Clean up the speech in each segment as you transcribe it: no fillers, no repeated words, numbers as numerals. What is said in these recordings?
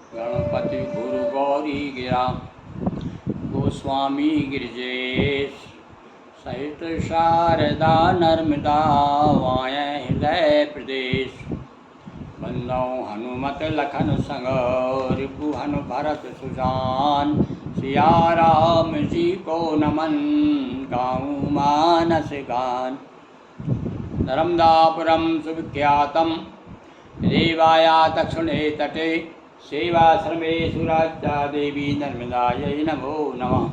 गणपति गुरु गौरी गिरा गोस्वामी गिरिजेश सहित शारदा नर्मदा वायं हृदय प्रदेश बंदौ हनुमत लखन संग रिपुहन भरत सुजान सिया राम जी को नमन गाऊँ मानस गान। नर्मदापुरम सुविख्यातम रेवाया दक्षिणे तटे सेवाश्रमे सुराजा देवी नर्मदायै नमो नमः।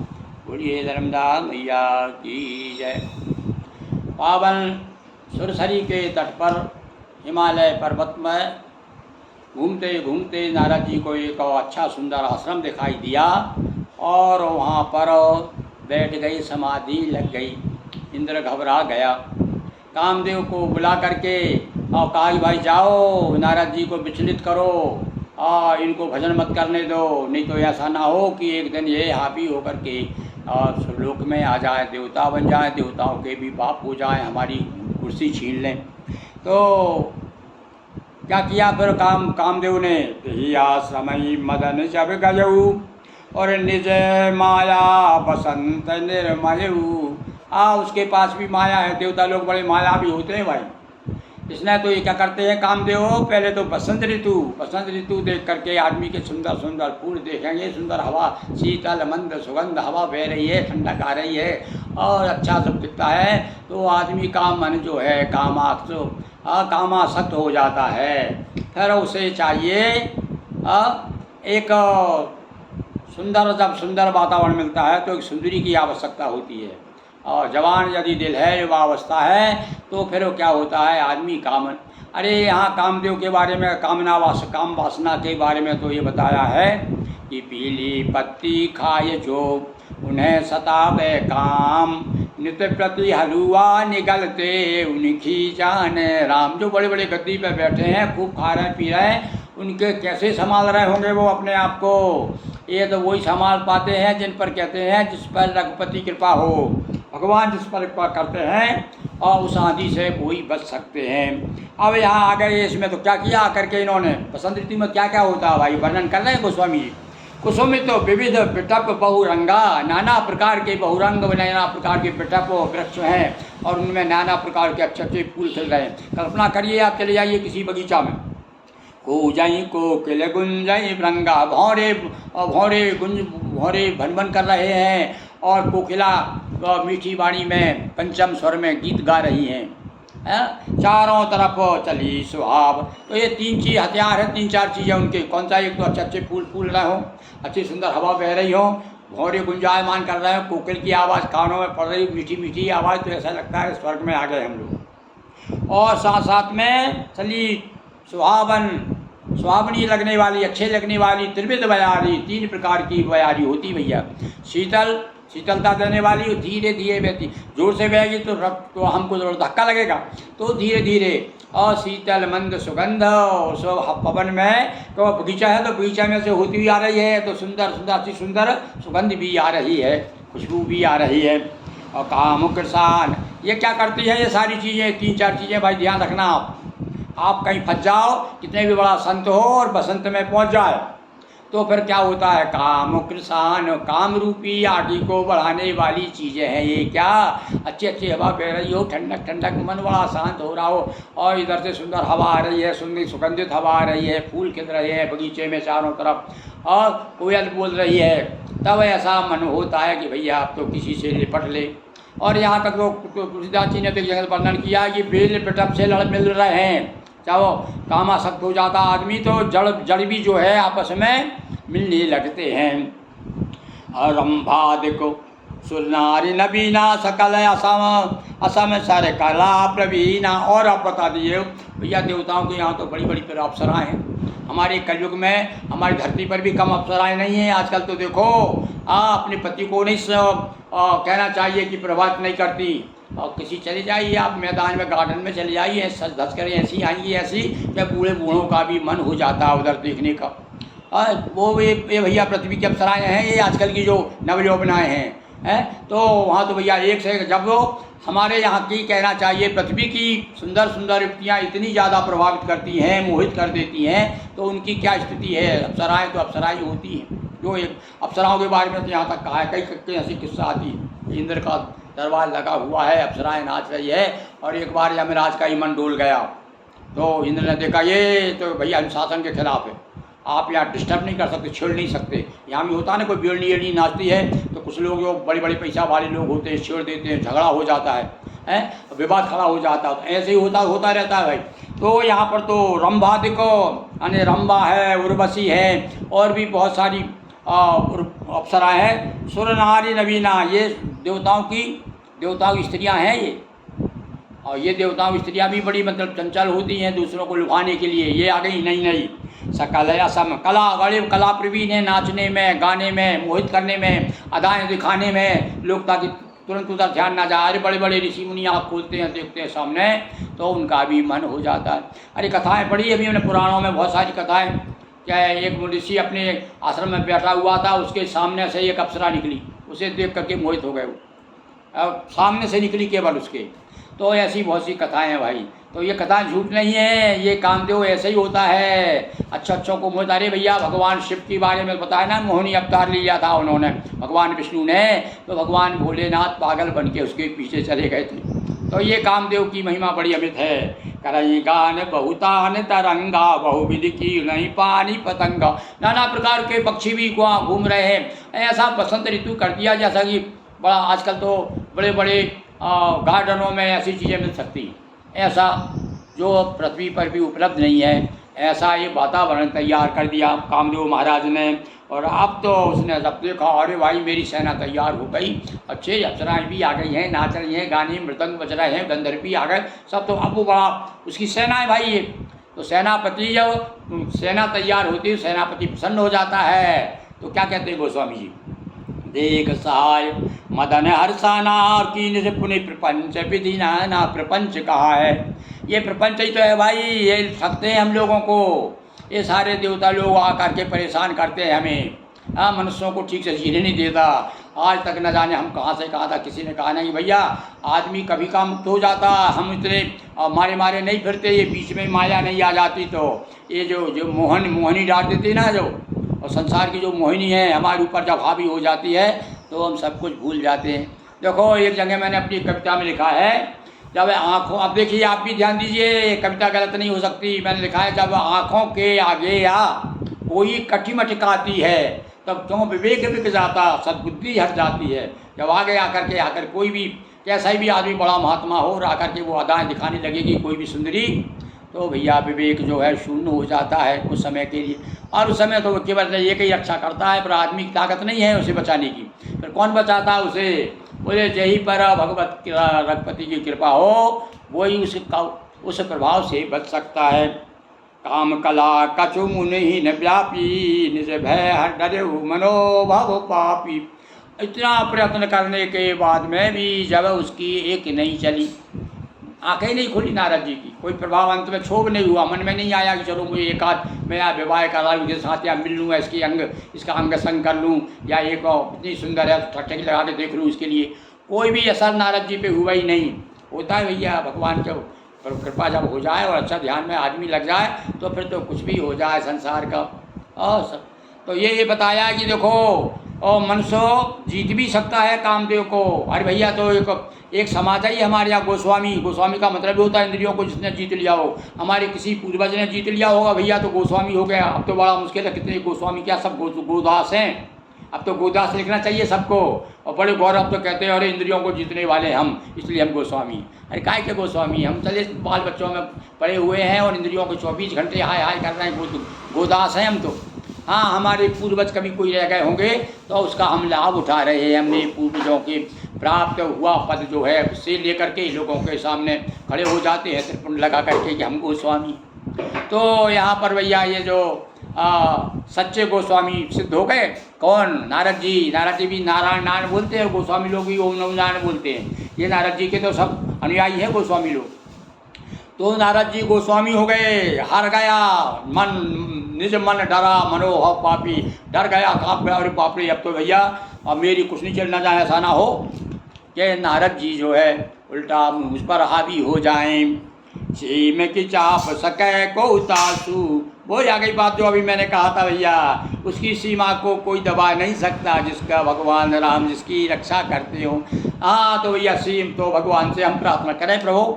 बोलिए नर्मदा मैया की जय। पावन सुरसरी के तट पर हिमालय पर्वत में घूमते घूमते नारद जी को एक अच्छा सुंदर आश्रम दिखाई दिया और वहाँ पर बैठ गई, समाधि लग गई। इंद्र घबरा गया, कामदेव को बुला करके और कहा कि भाई जाओ नारद जी को विचलित करो, इनको भजन मत करने दो, नहीं तो ऐसा ना हो कि एक दिन ये हावी होकर के लोक में आ जाए, देवता बन जाए, देवताओं के भी बाप हो जाए, हमारी कुर्सी छीन लें। तो क्या किया फिर कामदेव ने, ही आश्रमई मदन जब गयऊ और निज माया बसंत निर्मयऊ। उसके पास भी माया है, देवता लोग बड़े माया भी होते हैं भाई। इसने तो ये क्या करते हैं कामदेव, पहले तो बसंत ऋतु देख करके आदमी के सुंदर सुंदर फूल देखेंगे, सुंदर हवा, शीतल मंद सुगंध हवा बह रही है, ठंडक आ रही है और अच्छा सब दिखता है, तो आदमी का मन जो है कामासक्त हो जाता है। फिर उसे चाहिए एक जब सुंदर वातावरण मिलता है तो एक सुंदरी की आवश्यकता होती है। और जवान यदि दिल है, युवा अवस्था है, तो फिर वो क्या होता है आदमी कामन। अरे यहाँ कामदेव के बारे में, काम वासना के बारे में तो ये बताया है कि पीली पत्ती खाए जो उन्हें सतावे काम, नित्य प्रति हलुआ निगलते उनकी जान राम। जो बड़े बड़े गद्दी पे बैठे हैं, खूब खा रहे पी रहे हैं, उनके कैसे संभाल रहे होंगे वो अपने आप को। ये तो वही संभाल पाते हैं जिन पर कहते हैं जिस पर रघुपति कृपा हो, भगवान जिस पर कृपा करते हैं और उस आंधी से वही बच सकते हैं। अब यहाँ आ गए, इसमें तो क्या किया करके इन्होंने, बसंत ऋतु में क्या क्या होता है भाई, वर्णन कर रहे हैं गोस्वामी जी। कुसुमित तो विविध पिटप बहुरंगा, नाना प्रकार के बहुरंग नाना प्रकार के पिटप वृक्ष हैं और उनमें नाना प्रकार के अच्छे अच्छे फूल खिल रहे हैं। कल्पना करिए, आप चले जाइए किसी बगीचा में, कोजई कोकिल गुंजई भृंगा, भौरे भन भन कर रहे हैं और कोकिला मीठी वाणी में पंचम स्वर में गीत गा रही हैं। चारों तरफ चली सुहाव। तो ये तीन चीज हथियार है, तीन चार चीज़ें उनके। कौन सा, एक तो अच्छे अच्छे फूल फूल रहे हो, अच्छी सुंदर हवा बह रही हो, भौरे गुंजायमान कर रहे हो, कोकिल की आवाज़ कानों में पड़ रही, मीठी मीठी आवाज़, तो ऐसा लगता है स्वर्ग में आ गए हम लोग। और साथ साथ में चली सुहावनी लगने वाली, अच्छे लगने वाली त्रिविध बयारी, तीन प्रकार की बयारी होती भैया। शीतलता देने वाली, धीरे धीरे बहती, जोर से बहेगी तो हमको जरूर धक्का लगेगा, तो धीरे धीरे। और शीतल मंद सुगंध, पवन में तो बगीचा है तो बगीचा में से होती हुई आ रही है, तो सुंदर सुगंध भी आ रही है, खुशबू भी आ रही है। और काम किसान, ये क्या करती है, ये सारी चीज़ें, तीन चार चीज़ें भाई ध्यान रखना। आप कहीं फंस जाओ, कितने भी बड़ा संत हो और बसंत में पहुंच जाए, तो फिर क्या होता है, काम किसान, काम रूपी आदि को बढ़ाने वाली चीज़ें हैं ये। क्या अच्छी अच्छी हवा बह रही हो, ठंडक मन बड़ा शांत हो रहा हो, और इधर से सुंदर हवा आ रही है, सुंदर सुगंधित हवा आ रही है, फूल खिल रहे हैं बगीचे में चारों तरफ, और कोयल बोल रही है, तब ऐसा मन होता है कि भैया आप तो किसी से लिपट ले। और यहाँ तक तो तुलसीदास जी ने तो जगह वर्णन किया कि बेल पिटप से लड़ मिल रहे हैं, चाहो कामासक्त हो जाता आदमी तो जड़ भी जो है आपस में मिलने लगते हैं। और रंभा देखो सुरनारी नबीना सकल असम सर कला प्रवीणा। और आप बता दीजिए भैया, देवताओं के यहाँ तो बड़ी बड़ी अप्सराएँ हैं। हमारे कलयुग में हमारी धरती पर भी कम अप्सराएँ नहीं हैं। आजकल तो देखो अपने पति को नहीं कहना चाहिए कि प्रभावित नहीं करती, और किसी चले जाइए आप मैदान में, गार्डन में चले जाइए, सच धस करें ऐसी आएंगी ऐसी कि बूढ़ों का भी मन हो जाता है उधर देखने का। वो ये भैया पृथ्वी की अप्सराएँ हैं, ये आजकल की जो नवयौवनाएँ हैं, है। तो वहाँ तो भैया एक से जब वो हमारे यहाँ की कहना चाहिए पृथ्वी की सुंदर सुंदर युवतियाँ इतनी ज़्यादा प्रभावित करती हैं, मोहित कर देती हैं, तो उनकी क्या स्थिति है। अप्सराएँ तो अप्सराएँ होती हैं। जो एक अप्सराओं के बारे में तो यहाँ तक कहा है, कई ऐसी किस्सा आती है। इंद्र का दरबार लगा हुआ है, अप्सराएँ नाच रही है, और एक बार यमराज का ही मन डोल गया। तो इंद्र ने देखा ये तो भैया अनुशासन के खिलाफ है, आप यहाँ डिस्टर्ब नहीं कर सकते, छेड़ नहीं सकते। यहाँ भी होता है ना, कोई बेड़नी एड़नी नाचती है तो कुछ लोग जो बड़े बड़े पैसा वाले लोग होते हैं छेड़ देते हैं, झगड़ा हो जाता है, विवाद खड़ा हो जाता है। तो ऐसे ही होता रहता है भाई। तो यहाँ पर तो रंभा देखो, यानी रंभा है, उर्वशी है, और भी बहुत सारी अप्सराएँ हैं। सुर नारी नवीना, ये देवताओं की स्त्रियाँ हैं ये। और ये देवताओं की स्त्रियाँ भी बड़ी मतलब चंचल होती हैं दूसरों को लुभाने के लिए। ये आ गई नई सकल असम कला, बड़े कला प्रवीण है, नाचने में, गाने में, मोहित करने में, अदाएँ दिखाने में, लोग ताकि तुरंत उधर ध्यान ना जाए। अरे बड़े बड़े ऋषि मुनि आँख खोलते हैं, देखते हैं सामने, तो उनका भी मन हो जाता है। अरे कथाएँ पढ़ी अभी हमने पुराणों में, बहुत सारी कथाएँ। क्या है, एक ऋषि अपने आश्रम में बैठा हुआ था, उसके सामने से एक अप्सरा निकली, उसे देख करके मोहित हो गए वो, सामने से निकली केवल उसके। तो ऐसी बहुत सी कथाएं हैं भाई। तो ये कथाएं झूठ नहीं है, ये कामदेव ऐसे ही होता है, अच्छों को मोहित। अरे भैया भगवान शिव के बारे में बताया ना, मोहिनी अवतार लिया था उन्होंने, भगवान विष्णु ने। तो भगवान भोलेनाथ पागल बन के उसके पीछे चले गए थे। तो ये कामदेव की महिमा बड़ी अमित है। करई गान बहुतान तरंगा, बहुविधि की नहीं पानी पतंगा। नाना प्रकार के पक्षी भी वहाँ घूम रहे हैं। ऐसा बसंत ऋतु कर दिया, जैसा कि बड़ा आजकल तो बड़े बड़े गार्डनों में ऐसी चीज़ें मिल सकती हैं, ऐसा जो पृथ्वी पर भी उपलब्ध नहीं है। ऐसा ये वातावरण तैयार कर दिया कामदेव महाराज ने। और अब तो उसने जब देखा, अरे भाई मेरी सेना तैयार हो गई, अच्छे अप्सराएँ भी आ गई हैं, नाच रही हैं, गाने मृदंग बज रहे हैं, गंधर्व भी आ गए सब। तो अब वो बड़ा उसकी सेना है भाई ये। तो सेनापति जब सेना तैयार होती है, सेनापति प्रसन्न हो जाता है। तो क्या कहते हैं गोस्वामी जी, देख सहाय मदन हर्षाना, और कीन से पुण्य प्रपंच विधि ना प्रपंच कहा है। ये प्रपंच ही तो है भाई, ये सकते हैं हम लोगों को। ये सारे देवता लोग आकर के परेशान करते हैं हमें, मनुष्यों को ठीक से जीने नहीं देता। आज तक न जाने हम कहाँ से कहा था, किसी ने कहा नहीं भैया आदमी कभी का मुक्त हो जाता, हम इतने मारे नहीं फिरते, ये बीच में माया नहीं आ जाती। तो ये जो मोहनी डाल देती ना, जो और संसार की जो मोहिनी है हमारे ऊपर जब हावी हो जाती है, तो हम सब कुछ भूल जाते हैं। देखो एक जगह मैंने अपनी कविता में लिखा है, जब आँखों, अब देखिए आप भी ध्यान दीजिए, कविता गलत नहीं हो सकती। मैंने लिखा है, जब आँखों के आगे या कोई कठिमट काती है, तब क्यों विवेक बिक जाता, सद्बुद्धि हट जाती है। जब आगे आकर कोई भी कैसा ही भी आदमी बड़ा महात्मा हो और आकर के वो अदाएँ दिखाने लगेगी कोई भी सुंदरी, तो भैया विवेक जो है शून्य हो जाता है कुछ समय के लिए। और उस समय तो वो केवल एक ही रक्षा करता है, पर आदमी की ताकत नहीं है उसे बचाने की। फिर कौन बचाता है उसे? बोले जही पर भगवत रघुपति की कृपा हो, वही उस प्रभाव से बच सकता है। काम कला कछु मुनि न व्यापी, निज भय हर डरे मनोभव पापी। इतना प्रयत्न करने के बाद में भी जब उसकी एक नहीं चली, आंखें नहीं खुली नारद जी की, कोई प्रभाव अंत में क्षोभ नहीं हुआ, मन में नहीं आया कि चलो मुझे एक आध मैं या विवाह करा लूँ के साथ, या मिल लूँ, इसका अंग संग कर लूँ, या एक इतनी सुंदर है ठट्ठे लगा के देख लूँ, इसके लिए कोई भी असर नारद जी पे हुआ ही नहीं। होता है भैया भगवान के कृपा जब हो जाए और अच्छा ध्यान में आदमी लग जाए, तो फिर तो कुछ भी हो जाए संसार का। और सब तो ये बताया कि देखो और मनुष्य जीत भी सकता है कामदेव को। अरे भैया तो एक समाज है हमारे यहाँ गोस्वामी का मतलब होता है इंद्रियों को जिसने जीत लिया हो। हमारे किसी पूर्वज ने जीत लिया होगा भैया तो गोस्वामी हो गया। अब तो बड़ा मुश्किल है, कितने गोस्वामी, क्या सब गोदास हैं। अब तो गोदास लिखना चाहिए सबको, और बड़े गौरव तो कहते हैं अरे इंद्रियों को जीतने वाले हम, इसलिए हम गोस्वामी। अरे काय के गोस्वामी, हम चले बाल बच्चों में पड़े हुए हैं और इंद्रियों को 24 घंटे हाय हाय कर रहे हैं, गोदास हैं हम तो। हाँ, हमारे पूर्वज कभी कोई रह गए होंगे तो उसका हम लाभ उठा रहे हैं। हमने पूर्वजों के प्राप्त हुआ पद जो है उससे लेकर के लोगों के सामने खड़े हो जाते हैं त्रिपुंड लगा करके कि हम गोस्वामी। तो यहाँ पर भैया ये जो सच्चे गोस्वामी सिद्ध हो गए कौन? नारद जी भी नारायण बोलते हैं, गोस्वामी लोग भी ओम नमो नारायण बोलते हैं। ये नारद जी के तो सब अनुयायी हैं गोस्वामी लोग। तो नारद जी गोस्वामी हो गए, हार गया मन, निज मन डरा मनोहव पापी, डर गया, काँप गया, अरे बाप रे अब तो भैया अब मेरी कुछ नहीं चलना जाए, ऐसा ना हो कि नारद जी जो है उल्टा मुझ पर हावी हो जाएं। सीम की चाप सके को उतासू, वो आ गई बात जो अभी मैंने कहा था भैया, उसकी सीमा को कोई दबा नहीं सकता जिसका भगवान राम जिसकी रक्षा करते हो। हाँ तो भैया सीम तो भगवान से हम प्रार्थना करें प्रभु,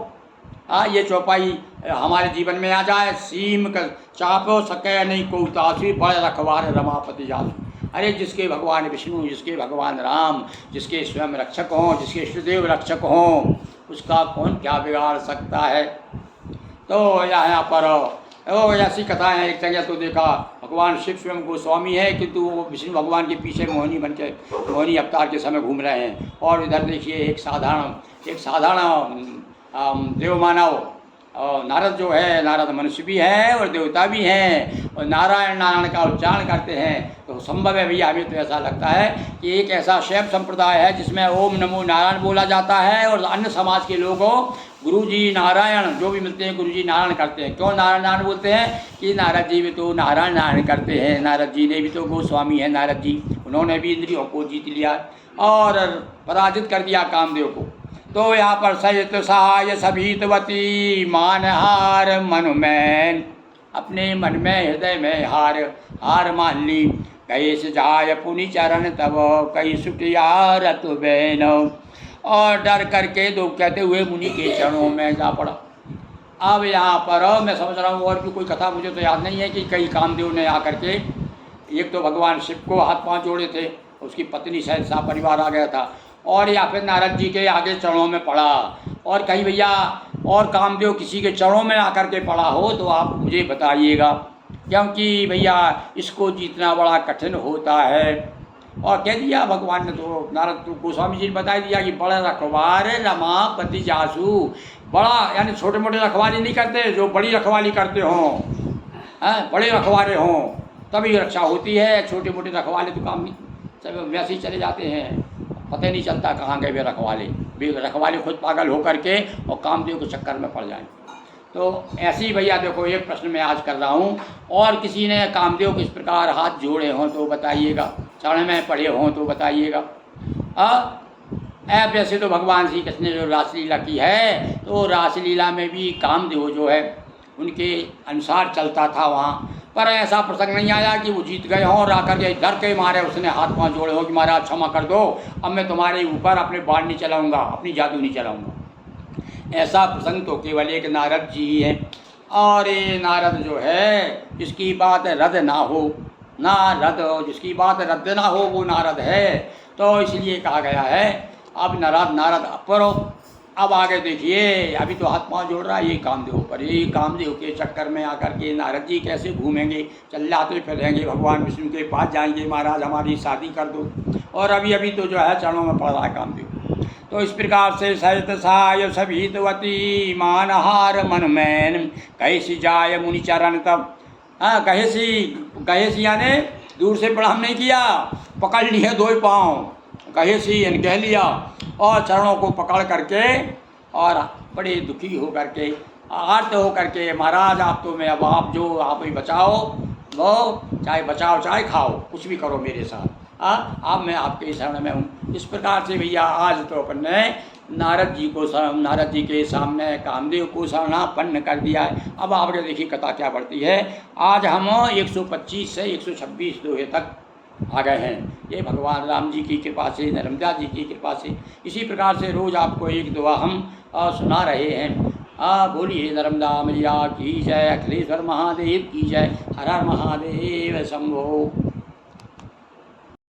हाँ ये चौपाई हमारे जीवन में आ जाए। सीम का चापो सके नहीं को उतासी, बड़े रखवार रमापति जासु। अरे जिसके भगवान विष्णु, जिसके भगवान राम, जिसके स्वयं रक्षक हों, जिसके इष्टदेव रक्षक हों, उसका कौन क्या बिगाड़ सकता है। तो यहाँ पर ऐसी कथाएं हैं। एक जगह तो देखा भगवान शिव स्वयं गोस्वामी है किंतु वो विष्णु भगवान के पीछे मोहिनी बन के मोहिनी अवतार के समय घूम रहे हैं। और इधर देखिए एक साधारण देव मानव नारद जो है, नारद मनुष्य भी है और देवता भी हैं और नारायण का उच्चारण करते हैं। तो संभव है भैया, हमें तो ऐसा लगता है कि एक ऐसा शैव संप्रदाय है जिसमें ओम नमो नारायण बोला जाता है और अन्य समाज के लोगों गुरुजी नारायण जो भी मिलते हैं गुरुजी नारायण करते हैं। क्यों नारायण नारायण बोलते हैं कि नारद जी भी तो नारायण नारायण करते हैं। नारद जी ने भी तो गोस्वामी है नारद जी, उन्होंने भी इंद्रियों को जीत लिया और पराजित कर दिया कामदेव को। तो यहाँ पर सहित सहाय सभीतवती मानहार मन में, अपने मन में हृदय में हार मान ली। कई से जाय पुनि चरण तब कई सुटिया रत बैन, और डर करके दो कहते हुए मुनि के चरणों में जा पड़ा। अब यहाँ पर मैं समझ रहा हूँ और भी कोई कथा मुझे तो याद नहीं है कि कई कामदेव ने आकर के, एक तो भगवान शिव को हाथ पांव जोड़े थे, उसकी पत्नी सहित सा परिवार आ गया था, और या फिर नारद जी के आगे चरणों में पड़ा, और कहीं भैया और कामदेव किसी के चरणों में आकर के पड़ा हो तो आप मुझे बताइएगा, क्योंकि भैया इसको जीतना बड़ा कठिन होता है। और कह दिया भगवान ने, तो नारद गोस्वामी जी ने बता दिया कि बड़ा रखवार रमापति जासु, बड़ा यानी छोटे मोटे रखवाली नहीं करते, जो बड़ी रखवाली करते हों, बड़े रखवारे हों तभी रक्षा होती है। छोटे मोटे रखवाले तो काम सब वैसे ही चले जाते हैं, पता नहीं चलता कहाँ गए वे रखवाले खुद पागल होकर के और कामदेव के चक्कर में पड़ जाएं। तो ऐसे ही भैया देखो एक प्रश्न मैं आज कर रहा हूँ, और किसी ने कामदेव किस प्रकार हाथ जोड़े हों तो बताइएगा, चरण में पड़े हों तो बताइएगा। ऐप जैसे तो भगवान श्री कृष्ण ने जो रासलीला की है, तो रासलीला में भी कामदेव जो है उनके अनुसार चलता था वहाँ, पर ऐसा प्रसंग नहीं आया कि वो जीत गए हों और आकर के डर के मारे उसने हाथ पांव जोड़े हो कि महाराज क्षमा कर दो, अब मैं तुम्हारे ऊपर अपने बाण नहीं चलाऊंगा, अपनी जादू नहीं चलाऊंगा। ऐसा प्रसंग तो केवल एक नारद जी ही है। और ये नारद जो है जिसकी बात रद्द ना हो, जिसकी बात रद्द ना हो वो नारद है। तो इसलिए कहा गया है अब नारद अपर। अब आगे देखिए, अभी तो हाथ पांव जोड़ रहा है ये कामदेव पर, ये कामदेव के चक्कर में आकर के नारद जी कैसे घूमेंगे, चल जाते फिरेंगे, भगवान विष्णु के पास जाएंगे, महाराज हमारी शादी कर दो, और अभी तो जो है चरणों में पड़ रहा है कामदेव। तो इस प्रकार से सहित सहाय सभीतवती मानहार मन मैन, कैसी जाय मुनि चरण तब। कहेसी यानी दूर से प्रणाम नहीं किया, पकड़ लिए दो पाँव, कहेसी यानी कह लिया, और चरणों को पकड़ करके और बड़े दुखी हो करके आर्त हो करके, महाराज आप तो मैं अब आप ही बचाओ, लो चाहे बचाओ चाहे खाओ, कुछ भी करो मेरे साथ, अब मैं आपके शरण में हूँ। इस प्रकार से भैया आज तो अपन ने नारद जी के सामने कामदेव को शरणापन्न कर दिया है। अब आपके देखिए कथा क्या बढ़ती है। आज हम 125 से 126 दोहे तक आ गए हैं, ये भगवान राम जी की कृपा से, नर्मदा जी की कृपा से। इसी प्रकार से रोज़ आपको एक दुआ हम सुना रहे हैं। बोलिए नर्मदा मैया की जय, अखिलेश्वर महादेव की जय, हर हर महादेव शंभो।